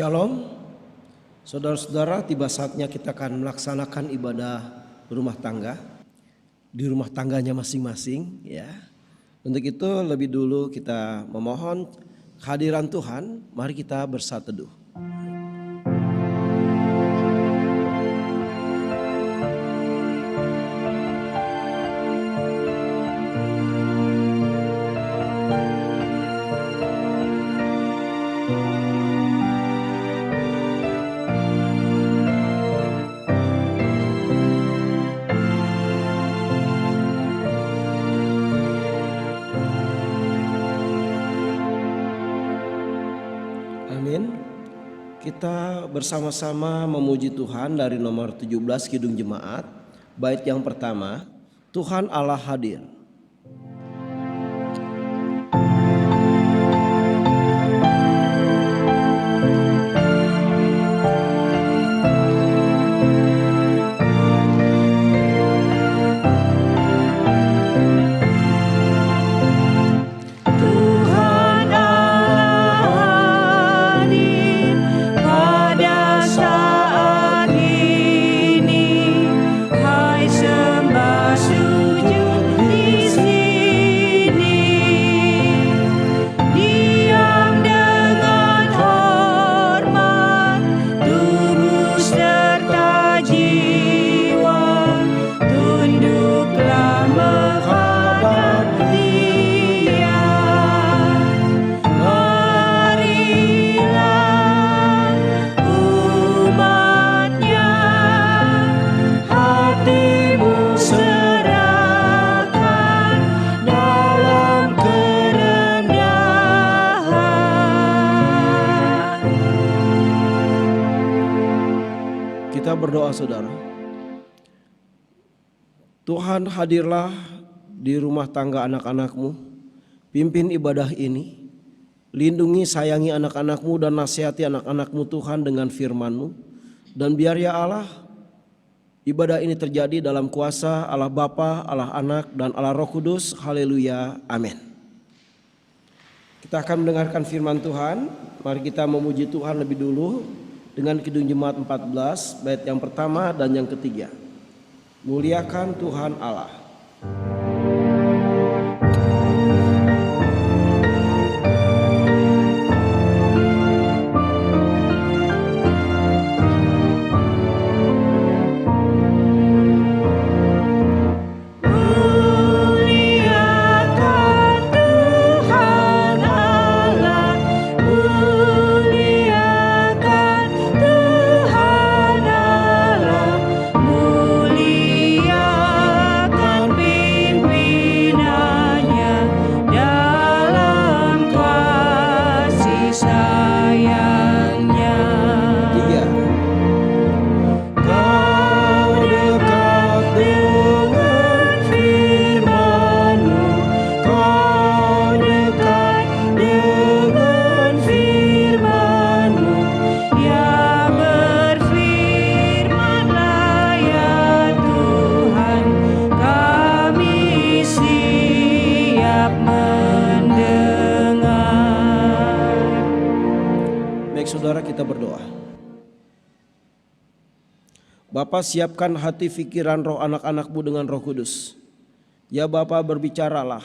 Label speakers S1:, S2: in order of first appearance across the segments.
S1: Shalom, saudara-saudara, tiba saatnya kita akan melaksanakan ibadah rumah tangga di rumah tangganya masing-masing ya. Untuk itu lebih dulu kita memohon kehadiran Tuhan, mari kita bersatu teduh. Kita bersama-sama memuji Tuhan dari nomor 17 Kidung Jemaat. Bait yang pertama, Tuhan Allah hadir. Berdoa saudara. Tuhan, hadirlah di rumah tangga anak-anakmu, pimpin ibadah ini, lindungi sayangi anak-anakmu dan nasihati anak-anakmu Tuhan dengan firman-Mu, dan biar ya Allah ibadah ini terjadi dalam kuasa Allah Bapa, Allah Anak dan Allah Roh Kudus. Haleluya, amin. Kita akan mendengarkan firman Tuhan. Mari kita memuji Tuhan lebih dulu dengan Kidung Jemaat 14 bait yang pertama dan yang ketiga. Muliakan Tuhan Allah. Bapa, siapkan hati pikiran roh anak-anakmu dengan Roh Kudus. Ya Bapa, berbicaralah,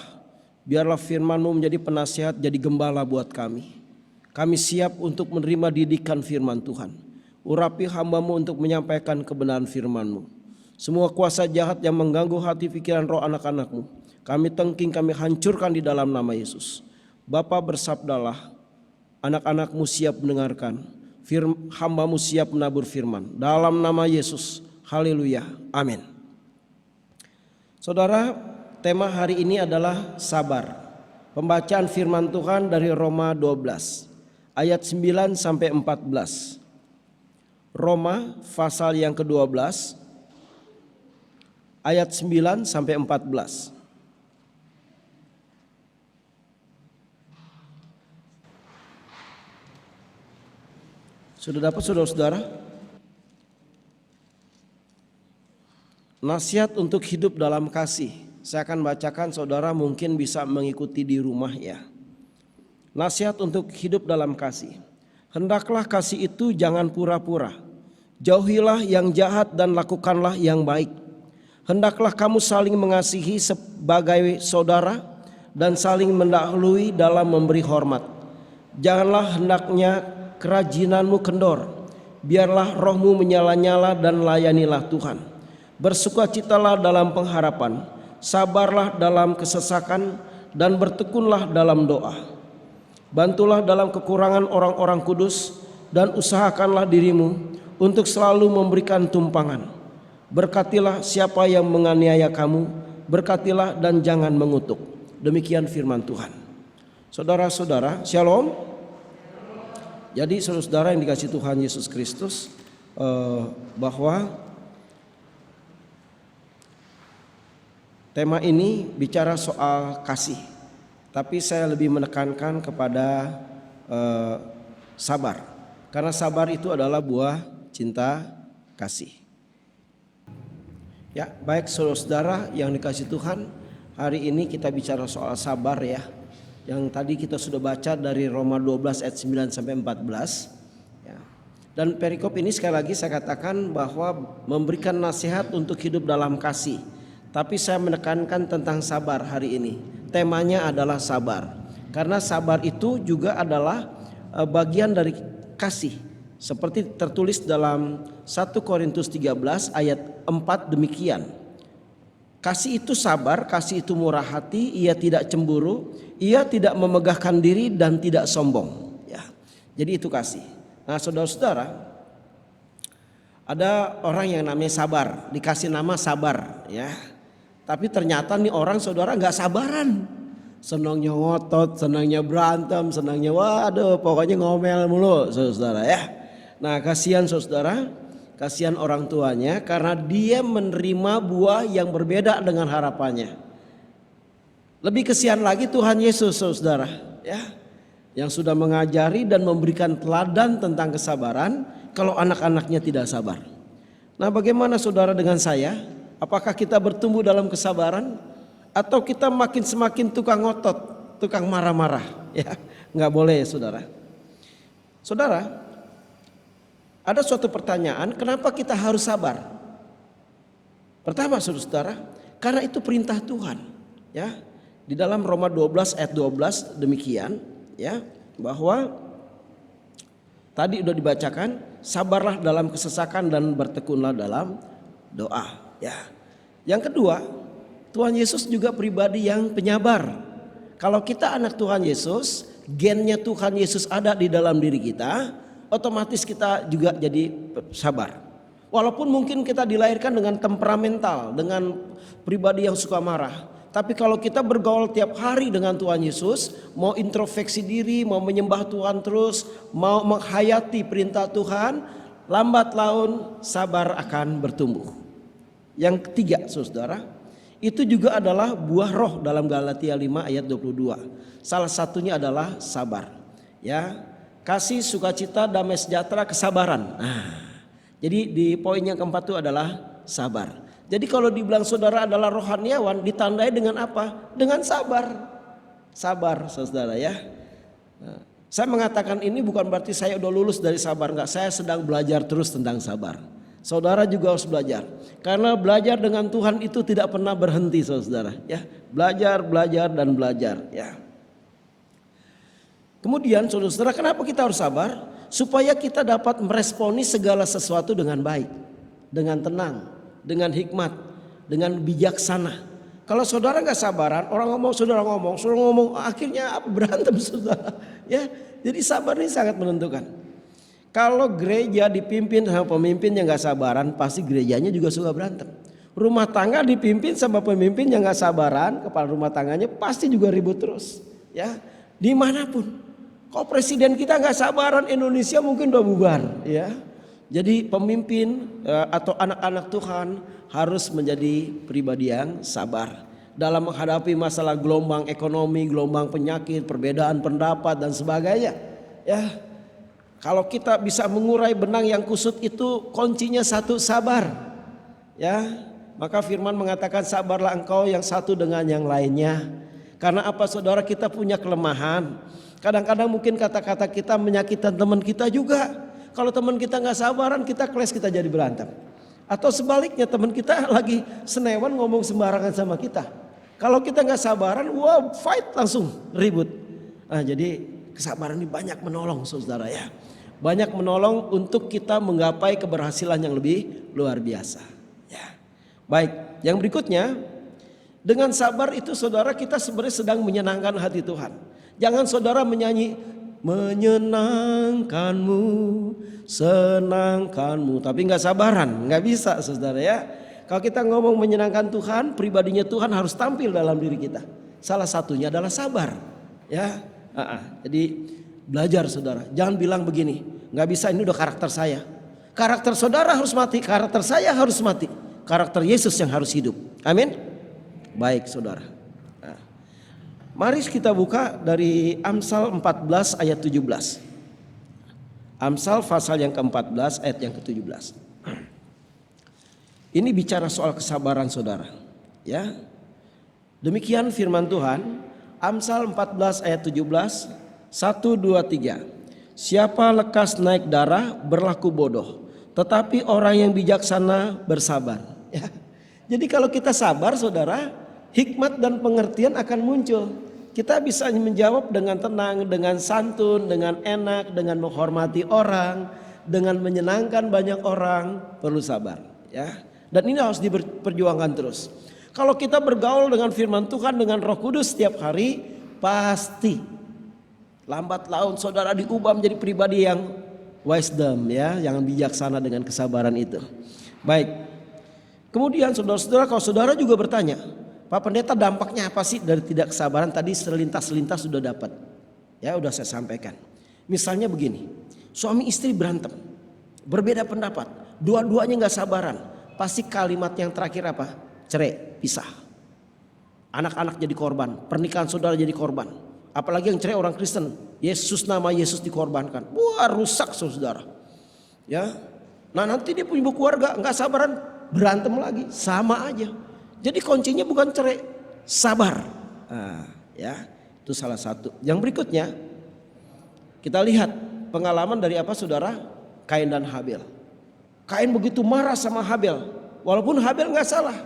S1: biarlah firman-Mu menjadi penasihat, jadi gembala buat kami. Kami siap untuk menerima didikan firman Tuhan. Urapi hamba-Mu untuk menyampaikan kebenaran firman-Mu. Semua kuasa jahat yang mengganggu hati pikiran roh anak-anakmu, kami tengking, kami hancurkan di dalam nama Yesus. Bapa, bersabdalah, anak-anakmu siap mendengarkan, hamba-Mu siap menabur firman. Dalam nama Yesus, haleluya, amin. Saudara, tema hari ini adalah sabar. Pembacaan firman Tuhan dari Roma 12 ayat 9 sampai 14. Roma pasal yang ke-12 ayat 9 sampai 14. Sudah dapat saudara-saudara? Nasihat untuk hidup dalam kasih. Saya akan bacakan, saudara mungkin bisa mengikuti di rumah ya. Nasihat untuk hidup dalam kasih. Hendaklah kasih itu jangan pura-pura. Jauhilah yang jahat dan lakukanlah yang baik. Hendaklah kamu saling mengasihi sebagai saudara dan saling mendahului dalam memberi hormat. Janganlah hendaknya kerajinanmu kendor. Biarlah rohmu menyala-nyala dan layanilah Tuhan. Bersukacitalah dalam pengharapan, sabarlah dalam kesesakan, dan bertekunlah dalam doa. Bantulah dalam kekurangan orang-orang kudus, dan usahakanlah dirimu untuk selalu memberikan tumpangan. Berkatilah siapa yang menganiaya kamu, berkatilah dan jangan mengutuk. Demikian firman Tuhan. Saudara-saudara, shalom. Jadi saudara-saudara yang dikasihi Tuhan Yesus Kristus, bahwa tema ini bicara soal kasih, tapi saya lebih menekankan kepada sabar, karena sabar itu adalah buah cinta kasih. Ya, baik saudara-saudara yang dikasihi Tuhan, hari ini kita bicara soal sabar ya. Yang tadi kita sudah baca dari Roma 12 ayat 9 sampai 14 ya. Dan perikop ini sekali lagi saya katakan bahwa memberikan nasihat untuk hidup dalam kasih. Tapi saya menekankan tentang sabar hari ini. Temanya adalah sabar. Karena sabar itu juga adalah bagian dari kasih. Seperti tertulis dalam 1 Korintus 13 ayat 4 demikian. Kasih itu sabar, kasih itu murah hati, ia tidak cemburu, ia tidak memegahkan diri dan tidak sombong. Ya, jadi itu kasih. Nah saudara-saudara, ada orang yang namanya sabar, dikasih nama sabar ya. Tapi ternyata nih orang saudara gak sabaran. Senangnya ngotot, senangnya berantem, senangnya waduh pokoknya ngomel mulu saudara ya. Nah kasihan saudara, kasihan orang tuanya karena dia menerima buah yang berbeda dengan harapannya. Lebih kasihan lagi Tuhan Yesus saudara ya, yang sudah mengajari dan memberikan teladan tentang kesabaran kalau anak-anaknya tidak sabar. Nah bagaimana saudara dengan saya? Apakah kita bertumbuh dalam kesabaran atau kita semakin tukang ngotot, tukang marah-marah ya? Nggak boleh saudara. Saudara, ada suatu pertanyaan, kenapa kita harus sabar? Pertama saudara, karena itu perintah Tuhan ya. Di dalam Roma 12 ayat 12 demikian ya, bahwa tadi sudah dibacakan, sabarlah dalam kesesakan dan bertekunlah dalam doa ya. Yang kedua, Tuhan Yesus juga pribadi yang penyabar. Kalau kita anak Tuhan Yesus, gennya Tuhan Yesus ada di dalam diri kita, otomatis kita juga jadi sabar. Walaupun mungkin kita dilahirkan dengan temperamental, dengan pribadi yang suka marah. Tapi kalau kita bergaul tiap hari dengan Tuhan Yesus, mau introspeksi diri, mau menyembah Tuhan terus, mau menghayati perintah Tuhan, lambat laun sabar akan bertumbuh. Yang ketiga saudara, itu juga adalah buah roh dalam Galatia 5 ayat 22. Salah satunya adalah sabar ya. Kasih, sukacita, damai sejahtera, kesabaran. Nah, jadi di poin yang keempat itu adalah sabar. Jadi kalau dibilang saudara adalah rohaniawan, ditandai dengan apa? Dengan sabar. Sabar saudara ya. Nah, saya mengatakan ini bukan berarti saya udah lulus dari sabar. Enggak, saya sedang belajar terus tentang sabar. Saudara juga harus belajar. Karena belajar dengan Tuhan itu tidak pernah berhenti saudara ya. Belajar, belajar dan belajar ya. Kemudian saudara, kenapa kita harus sabar? Supaya kita dapat meresponi segala sesuatu dengan baik, dengan tenang, dengan hikmat, dengan bijaksana. Kalau saudara nggak sabaran, orang ngomong, saudara ngomong, akhirnya berantem saudara. Ya, jadi sabar ini sangat menentukan. Kalau gereja dipimpin sama pemimpin yang nggak sabaran, pasti gerejanya juga suka berantem. Rumah tangga dipimpin sama pemimpin yang nggak sabaran, kepala rumah tangganya pasti juga ribut terus. Ya, dimanapun. Kalau presiden kita nggak sabaran, Indonesia mungkin udah bubar. Ya, jadi pemimpin atau anak-anak Tuhan harus menjadi pribadi yang sabar dalam menghadapi masalah gelombang ekonomi, gelombang penyakit, perbedaan pendapat dan sebagainya. Ya, kalau kita bisa mengurai benang yang kusut itu kuncinya satu, sabar. Ya, maka firman mengatakan sabarlah engkau yang satu dengan yang lainnya. Karena apa saudara, kita punya kelemahan. Kadang-kadang mungkin kata-kata kita menyakitkan teman kita juga. Kalau teman kita nggak sabaran, kita clash, kita jadi berantem. Atau sebaliknya, teman kita lagi senewan ngomong sembarangan sama kita. Kalau kita nggak sabaran, wow, fight, langsung ribut. Nah, jadi kesabaran ini banyak menolong, saudara ya. Banyak menolong untuk kita menggapai keberhasilan yang lebih luar biasa. Ya. Baik, yang berikutnya, dengan sabar itu saudara, kita sebenarnya sedang menyenangkan hati Tuhan. Jangan saudara menyanyi menyenangkanmu, senangkanmu, tapi nggak sabaran, nggak bisa saudara ya. Kalau kita ngomong menyenangkan Tuhan, pribadinya Tuhan harus tampil dalam diri kita. Salah satunya adalah sabar, ya. Jadi belajar saudara, jangan bilang begini, nggak bisa, ini udah karakter saya. Karakter saudara harus mati, karakter saya harus mati, karakter Yesus yang harus hidup. Amin. Baik saudara. Nah, mari kita buka dari Amsal 14 ayat 17. Amsal pasal yang ke-14 ayat yang ke-17. Ini bicara soal kesabaran saudara. Ya. Demikian firman Tuhan. Amsal 14 ayat 17. 1, 2, 3. Siapa lekas naik darah berlaku bodoh, tetapi orang yang bijaksana bersabar. Ya. Jadi kalau kita sabar saudara, hikmat dan pengertian akan muncul. Kita bisa menjawab dengan tenang, dengan santun, dengan enak, dengan menghormati orang, dengan menyenangkan banyak orang. Perlu sabar ya. Dan ini harus diperjuangkan terus. Kalau kita bergaul dengan firman Tuhan, dengan Roh Kudus setiap hari, pasti lambat laun saudara diubah menjadi pribadi yang wisdom ya, yang bijaksana dengan kesabaran itu. Baik. Kemudian saudara-saudara, kalau saudara juga bertanya, Pak Pendeta, dampaknya apa sih dari tidak kesabaran? Tadi selintas-selintas sudah dapat. Ya, udah saya sampaikan. Misalnya begini, suami istri berantem, berbeda pendapat, dua-duanya nggak sabaran. Pasti kalimat yang terakhir apa? Cerai, pisah. Anak-anak jadi korban, pernikahan saudara jadi korban. Apalagi yang cerai orang Kristen, Yesus, nama Yesus dikorbankan. Wah, rusak saudara. Ya, nah nanti dia punya keluarga, nggak sabaran, berantem lagi, sama aja. Jadi kuncinya bukan cerai, sabar. Nah, ya, itu salah satu. Yang berikutnya, kita lihat pengalaman dari apa saudara? Kain dan Habel. Kain begitu marah sama Habel, walaupun Habel nggak salah.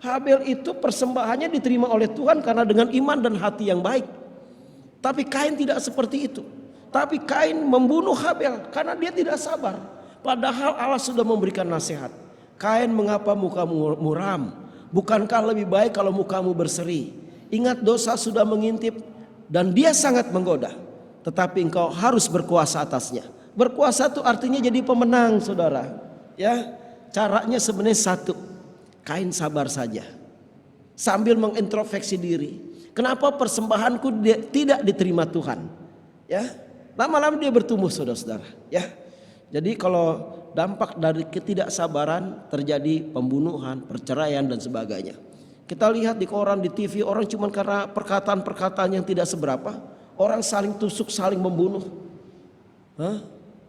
S1: Habel itu persembahannya diterima oleh Tuhan karena dengan iman dan hati yang baik. Tapi Kain tidak seperti itu. Tapi Kain membunuh Habel karena dia tidak sabar. Padahal Allah sudah memberikan nasihat. Kain, mengapa mukamu muram? Bukankah lebih baik kalau mukamu berseri? Ingat, dosa sudah mengintip dan dia sangat menggoda. Tetapi engkau harus berkuasa atasnya. Berkuasa itu artinya jadi pemenang saudara. Ya, caranya sebenarnya satu. Kain sabar saja. Sambil mengintrospeksi diri. Kenapa persembahanku tidak diterima Tuhan? Ya, lama-lama dia bertumbuh saudara-saudara. Ya, jadi kalau dampak dari ketidaksabaran terjadi pembunuhan, perceraian dan sebagainya. Kita lihat di koran, di TV, orang cuma karena perkataan-perkataan yang tidak seberapa, orang saling tusuk, saling membunuh.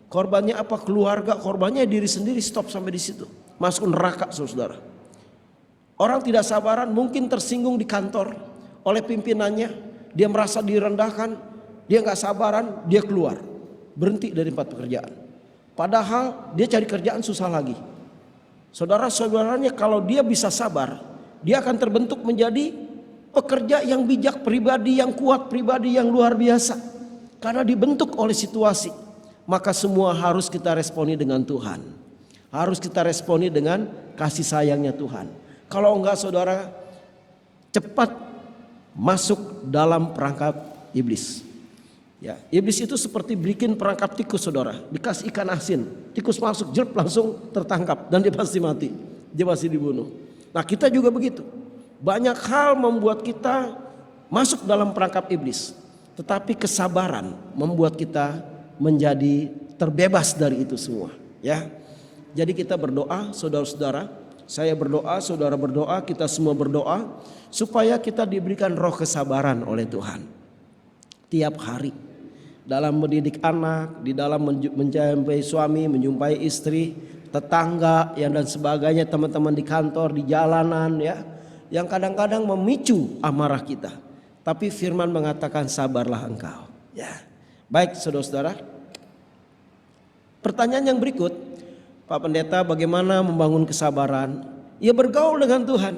S1: Korbannya apa? Keluarga, korbannya diri sendiri. Stop sampai di situ. Masuk neraka saudara. Orang tidak sabaran mungkin tersinggung di kantor oleh pimpinannya, dia merasa direndahkan, dia nggak sabaran, dia keluar, berhenti dari tempat pekerjaan. Padahal dia cari kerjaan susah lagi. Saudara-saudaranya kalau dia bisa sabar, dia akan terbentuk menjadi pekerja yang bijak, pribadi yang kuat, pribadi yang luar biasa. Karena dibentuk oleh situasi. Maka semua harus kita responi dengan Tuhan. Harus kita responi dengan kasih sayangnya Tuhan. Kalau enggak saudara, cepat masuk dalam perangkap iblis. Ya, iblis itu seperti bikin perangkap tikus saudara. Dikasih ikan asin, tikus masuk, jerp, langsung tertangkap dan dia pasti mati. Dia pasti dibunuh. Nah kita juga begitu. Banyak hal membuat kita masuk dalam perangkap iblis. Tetapi kesabaran membuat kita menjadi terbebas dari itu semua. Ya, jadi kita berdoa saudara-saudara. Saya berdoa, saudara berdoa, kita semua berdoa supaya kita diberikan roh kesabaran oleh Tuhan. Tiap hari dalam mendidik anak, di dalam menjumpai suami, menjumpai istri, tetangga yang dan sebagainya, teman-teman di kantor, di jalanan ya, yang kadang-kadang memicu amarah kita. Tapi firman mengatakan sabarlah engkau Ya. Baik saudara-saudara. Pertanyaan yang berikut, Pak Pendeta, bagaimana membangun kesabaran? Ya bergaul dengan Tuhan.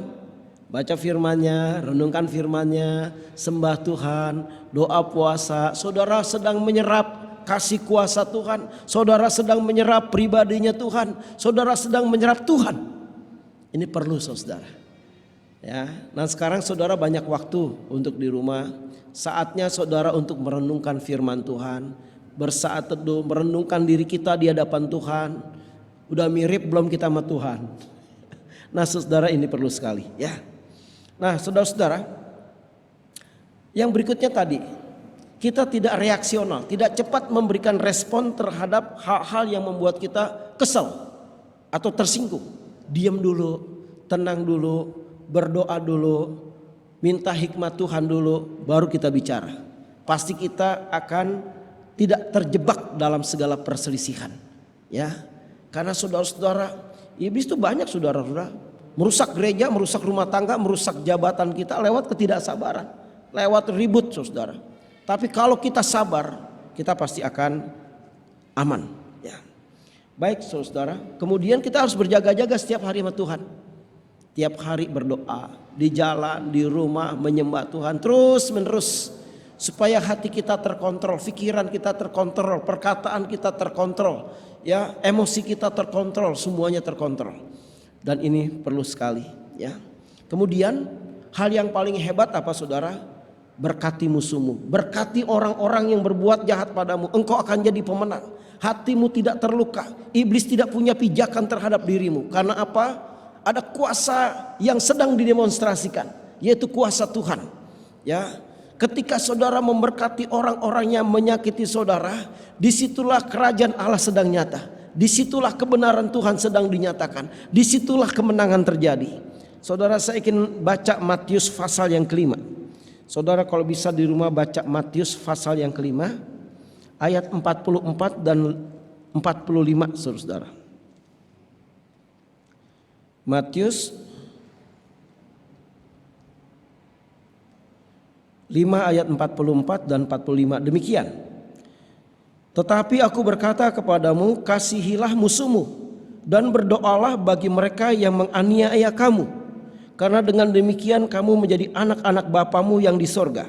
S1: Baca firman-Nya, renungkan firman-Nya, sembah Tuhan, doa puasa. Saudara sedang menyerap kasih kuasa Tuhan. Saudara sedang menyerap pribadinya Tuhan. Saudara sedang menyerap Tuhan. Ini perlu saudara. Ya, nah sekarang saudara banyak waktu untuk di rumah. Saatnya saudara untuk merenungkan firman Tuhan. Bersaat teduh, merenungkan diri kita di hadapan Tuhan. Udah mirip belum kita sama Tuhan? Nah saudara, ini perlu sekali ya. Nah saudara-saudara, yang berikutnya tadi, kita tidak reaksional, tidak cepat memberikan respon terhadap hal-hal yang membuat kita kesal atau tersinggung. Diam dulu, tenang dulu, berdoa dulu, minta hikmat Tuhan dulu, baru kita bicara. Pasti kita akan tidak terjebak dalam segala perselisihan, ya. Karena saudara-saudara, iblis itu banyak saudara-saudara, merusak gereja, merusak rumah tangga, merusak jabatan kita lewat ketidaksabaran, lewat ribut saudara. Tapi kalau kita sabar, kita pasti akan aman, ya. Baik saudara, kemudian kita harus berjaga-jaga setiap hari sama Tuhan. Tiap hari berdoa, di jalan, di rumah, menyembah Tuhan terus menerus. Supaya hati kita terkontrol, pikiran kita terkontrol, perkataan kita terkontrol, ya, emosi kita terkontrol, semuanya terkontrol. Dan ini perlu sekali, ya. Kemudian hal yang paling hebat apa saudara? Berkati musuhmu, berkati orang-orang yang berbuat jahat padamu, engkau akan jadi pemenang. Hatimu tidak terluka, iblis tidak punya pijakan terhadap dirimu. Karena apa? Ada kuasa yang sedang didemonstrasikan, yaitu kuasa Tuhan, ya. Ketika saudara memberkati orang-orang yang menyakiti saudara, disitulah kerajaan Allah sedang nyata. Disitulah kebenaran Tuhan sedang dinyatakan. Disitulah kemenangan terjadi. Saudara, saya ingin baca Matius pasal yang kelima. Saudara kalau bisa di rumah baca Matius pasal yang kelima, ayat 44 dan 45 saudara. Matius 5 ayat 44 dan 45 demikian. Tetapi aku berkata kepadamu, kasihilah musuhmu dan berdoalah bagi mereka yang menganiaya kamu. Karena dengan demikian kamu menjadi anak-anak Bapamu yang di sorga,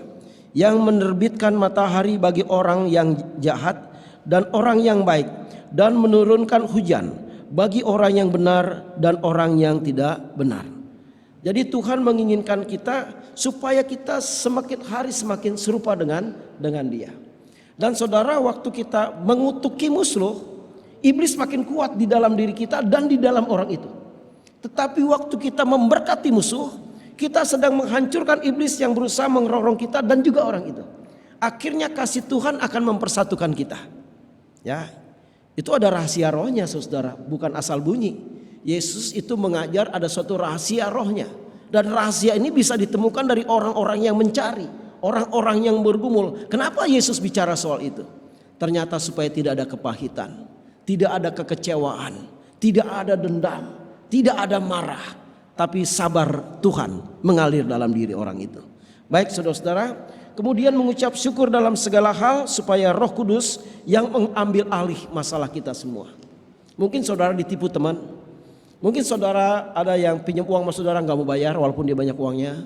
S1: yang menerbitkan matahari bagi orang yang jahat dan orang yang baik, dan menurunkan hujan bagi orang yang benar dan orang yang tidak benar. Jadi Tuhan menginginkan kita supaya kita semakin hari semakin serupa dengan Dia. Dan saudara, waktu kita mengutuki musuh, iblis makin kuat di dalam diri kita dan di dalam orang itu. Tetapi waktu kita memberkati musuh, kita sedang menghancurkan iblis yang berusaha mengerorong kita dan juga orang itu. Akhirnya kasih Tuhan akan mempersatukan kita. Ya, itu ada rahasia rohnya saudara, bukan asal bunyi. Yesus itu mengajar ada suatu rahasia rohnya. Dan rahasia ini bisa ditemukan dari orang-orang yang mencari, orang-orang yang bergumul. Kenapa Yesus bicara soal itu? Ternyata supaya tidak ada kepahitan, tidak ada kekecewaan, tidak ada dendam, tidak ada marah, tapi sabar Tuhan mengalir dalam diri orang itu. Baik saudara-saudara, kemudian mengucap syukur dalam segala hal supaya Roh Kudus yang mengambil alih masalah kita semua. Mungkin saudara ditipu teman. Mungkin saudara ada yang pinjam uang sama saudara gak mau bayar walaupun dia banyak uangnya.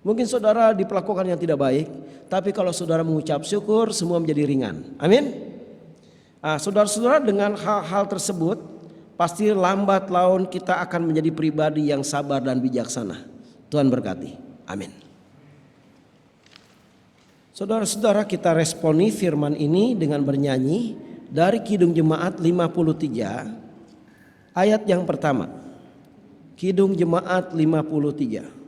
S1: Mungkin saudara diperlakukan yang tidak baik. Tapi kalau saudara mengucap syukur, semua menjadi ringan. Amin. Nah, saudara-saudara, dengan hal-hal tersebut, pasti lambat laun kita akan menjadi pribadi yang sabar dan bijaksana. Tuhan berkati. Amin. Saudara-saudara, kita responi firman ini dengan bernyanyi dari Kidung Jemaat 53. Ayat yang pertama, Kidung Jemaat 53.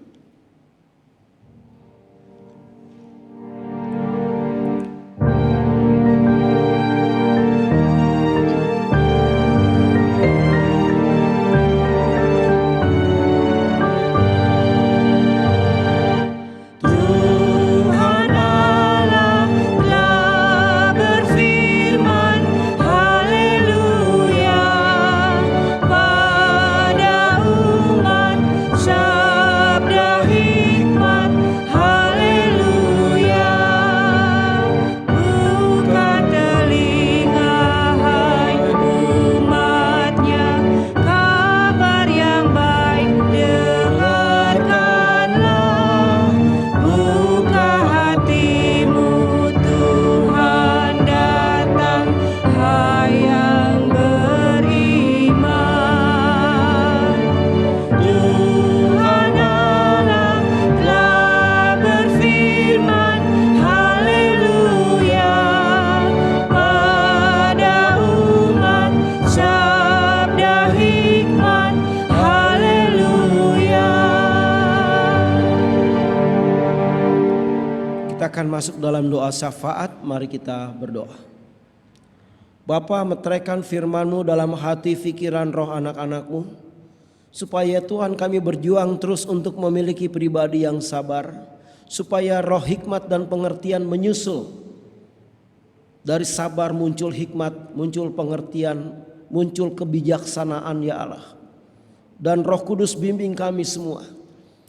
S2: Sabda
S1: akan masuk dalam doa syafaat, mari kita berdoa. Bapa, meteraikan firman-Mu dalam hati, pikiran, roh anak-anak-Mu, supaya Tuhan kami berjuang terus untuk memiliki pribadi yang sabar, supaya roh hikmat dan pengertian menyusul. Dari sabar muncul hikmat, muncul pengertian, muncul kebijaksanaan ya Allah. Dan Roh Kudus bimbing kami semua,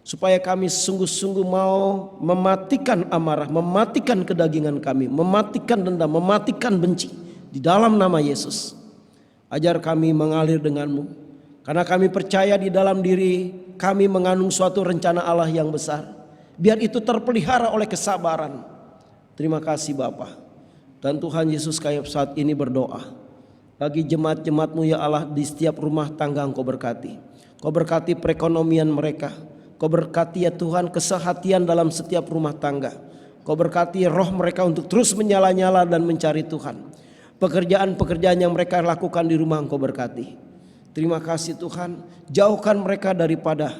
S1: supaya kami sungguh-sungguh mau mematikan amarah, mematikan kedagingan kami, mematikan dendam, mematikan benci di dalam nama Yesus. Ajar kami mengalir denganmu, karena kami percaya di dalam diri kami mengandung suatu rencana Allah yang besar. Biar itu terpelihara oleh kesabaran. Terima kasih Bapa. Dan Tuhan Yesus kami saat ini berdoa bagi jemaat-jemaat-Mu ya Allah, di setiap rumah tangga Engkau berkati. Kau berkati perekonomian mereka. Kau berkati ya Tuhan kesehatan dalam setiap rumah tangga. Kau berkati roh mereka untuk terus menyala-nyala dan mencari Tuhan. Pekerjaan-pekerjaan yang mereka lakukan di rumah Engkau berkati. Terima kasih Tuhan, jauhkan mereka daripada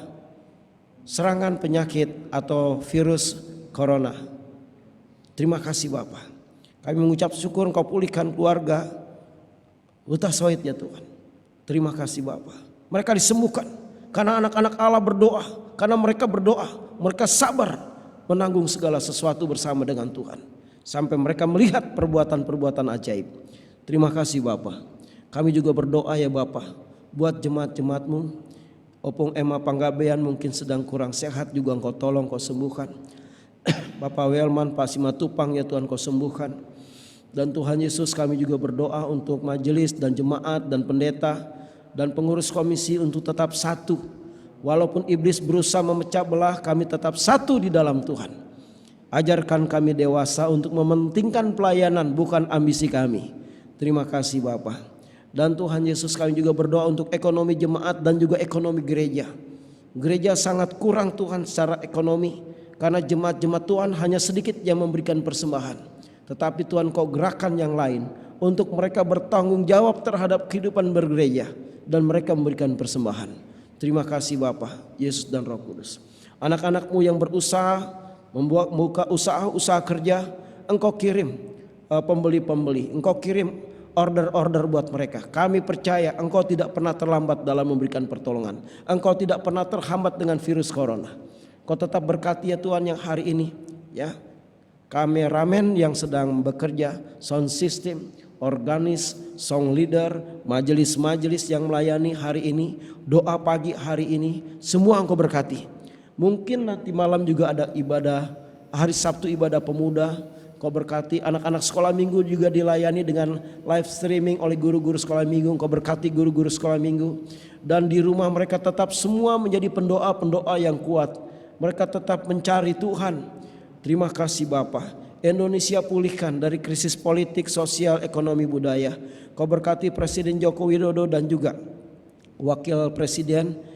S1: serangan penyakit atau virus corona. Terima kasih Bapa. Kami mengucap syukur Engkau pulihkan keluarga Huta Soid ya Tuhan. Terima kasih Bapa. Mereka disembuhkan karena anak-anak Allah berdoa. Karena mereka berdoa, mereka sabar menanggung segala sesuatu bersama dengan Tuhan. Sampai mereka melihat perbuatan-perbuatan ajaib. Terima kasih Bapa. Kami juga berdoa ya Bapa, buat jemaat-jemaat-Mu. Opung Emma Panggabean mungkin sedang kurang sehat, juga Engkau tolong, Engkau sembuhkan. Bapak Welman, Pak Simatupang ya Tuhan, Engkau sembuhkan. Dan Tuhan Yesus, kami juga berdoa untuk majelis dan jemaat dan pendeta dan pengurus komisi untuk tetap satu. Walaupun iblis berusaha memecah belah, kami tetap satu di dalam Tuhan. Ajarkan kami dewasa untuk mementingkan pelayanan, bukan ambisi kami. Terima kasih Bapa. Dan Tuhan Yesus, kami juga berdoa untuk ekonomi jemaat dan juga ekonomi gereja. Gereja sangat kurang Tuhan secara ekonomi, karena jemaat-jemaat Tuhan hanya sedikit yang memberikan persembahan. Tetapi Tuhan Kau gerakan yang lain untuk mereka bertanggung jawab terhadap kehidupan bergereja, dan mereka memberikan persembahan. Terima kasih Bapa, Yesus dan Roh Kudus. Anak-anak-Mu yang berusaha membuat muka usaha kerja, Engkau kirim pembeli-pembeli, Engkau kirim order-order buat mereka. Kami percaya Engkau tidak pernah terlambat dalam memberikan pertolongan. Engkau tidak pernah terhambat dengan virus corona. Kau tetap berkati ya Tuhan yang hari ini ya. Kameramen yang sedang bekerja, sound system, organis, song leader, majelis-majelis yang melayani hari ini, doa pagi hari ini, semua Engkau berkati. Mungkin nanti malam juga ada ibadah, hari Sabtu ibadah pemuda, Kau berkati. Anak-anak sekolah minggu juga dilayani dengan live streaming oleh guru-guru sekolah minggu. Kau berkati guru-guru sekolah minggu. Dan di rumah mereka tetap semua menjadi pendoa-pendoa yang kuat. Mereka tetap mencari Tuhan. Terima kasih Bapa. Indonesia pulihkan dari krisis politik, sosial, ekonomi, budaya. Kau berkati Presiden Joko Widodo dan juga Wakil Presiden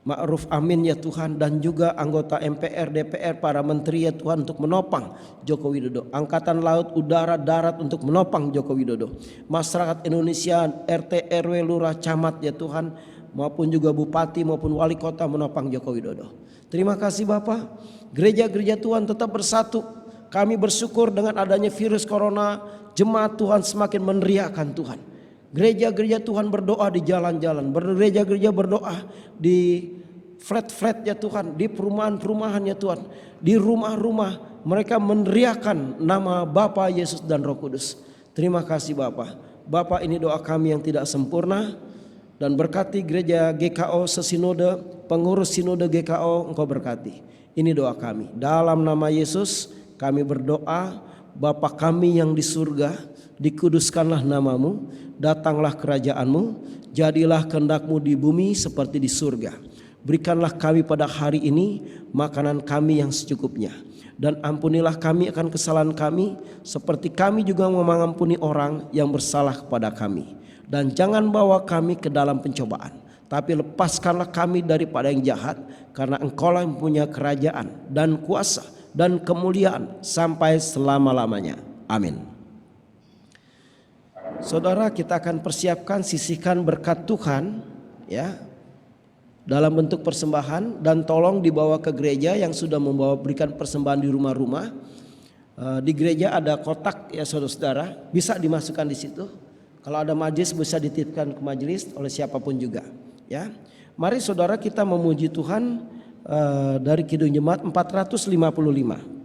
S1: Ma'ruf Amin ya Tuhan, dan juga anggota MPR, DPR, para menteri ya Tuhan, untuk menopang Joko Widodo. Angkatan Laut, Udara, Darat untuk menopang Joko Widodo. Masyarakat Indonesia, RT, RW, Lurah, Camat ya Tuhan, maupun juga Bupati maupun Wali Kota menopang Joko Widodo. Terima kasih Bapak. Gereja-gereja Tuhan tetap bersatu. Kami bersyukur dengan adanya virus corona, jemaat Tuhan semakin meneriakan Tuhan. Gereja-gereja Tuhan berdoa di jalan-jalan, gereja-gereja berdoa di flat-flat ya Tuhan, di perumahan-perumahan ya Tuhan, di rumah-rumah mereka meneriakan nama Bapa, Yesus dan Roh Kudus. Terima kasih Bapa. Bapa, ini doa kami yang tidak sempurna, dan berkati gereja GKO sesinode, pengurus sinode GKO Engkau berkati. Ini doa kami. Dalam nama Yesus kami berdoa, Bapa kami yang di surga, dikuduskanlah namamu, datanglah kerajaanmu, jadilah kehendak-Mu di bumi seperti di surga. Berikanlah kami pada hari ini makanan kami yang secukupnya, dan ampunilah kami akan kesalahan kami, seperti kami juga mengampuni orang yang bersalah kepada kami. Dan jangan bawa kami ke dalam pencobaan, tapi lepaskanlah kami daripada yang jahat, karena Engkaulah yang punya kerajaan dan kuasa dan kemuliaan sampai selama-lamanya. Amin. Saudara, kita akan persiapkan sisihkan berkat Tuhan ya. dalam bentuk persembahan, dan tolong dibawa ke gereja yang sudah membawa berikan persembahan di rumah-rumah. Di gereja ada kotak ya saudara-saudara, bisa dimasukkan di situ. Kalau ada majelis bisa dititipkan ke majelis oleh siapapun juga ya. Mari saudara kita memuji Tuhan dari Kidung Jemaat 455.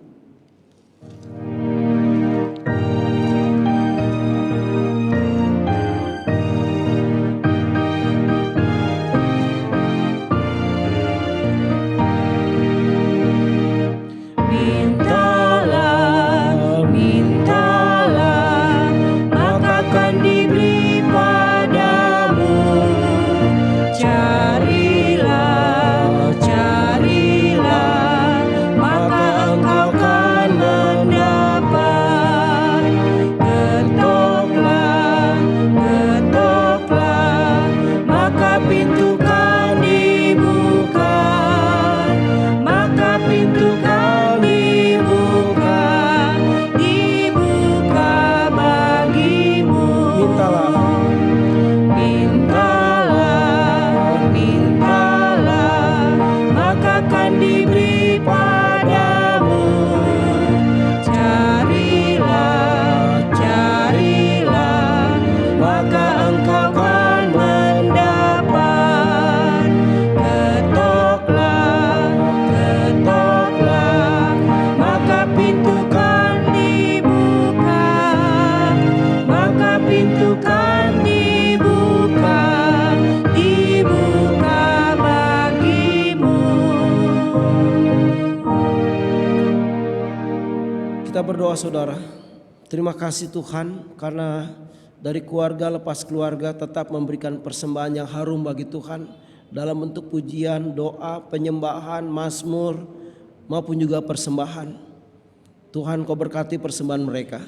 S1: Kita berdoa saudara, terima kasih Tuhan karena dari keluarga lepas keluarga tetap memberikan persembahan yang harum bagi Tuhan dalam bentuk pujian, doa, penyembahan, mazmur maupun juga persembahan. Tuhan Kau berkati persembahan mereka.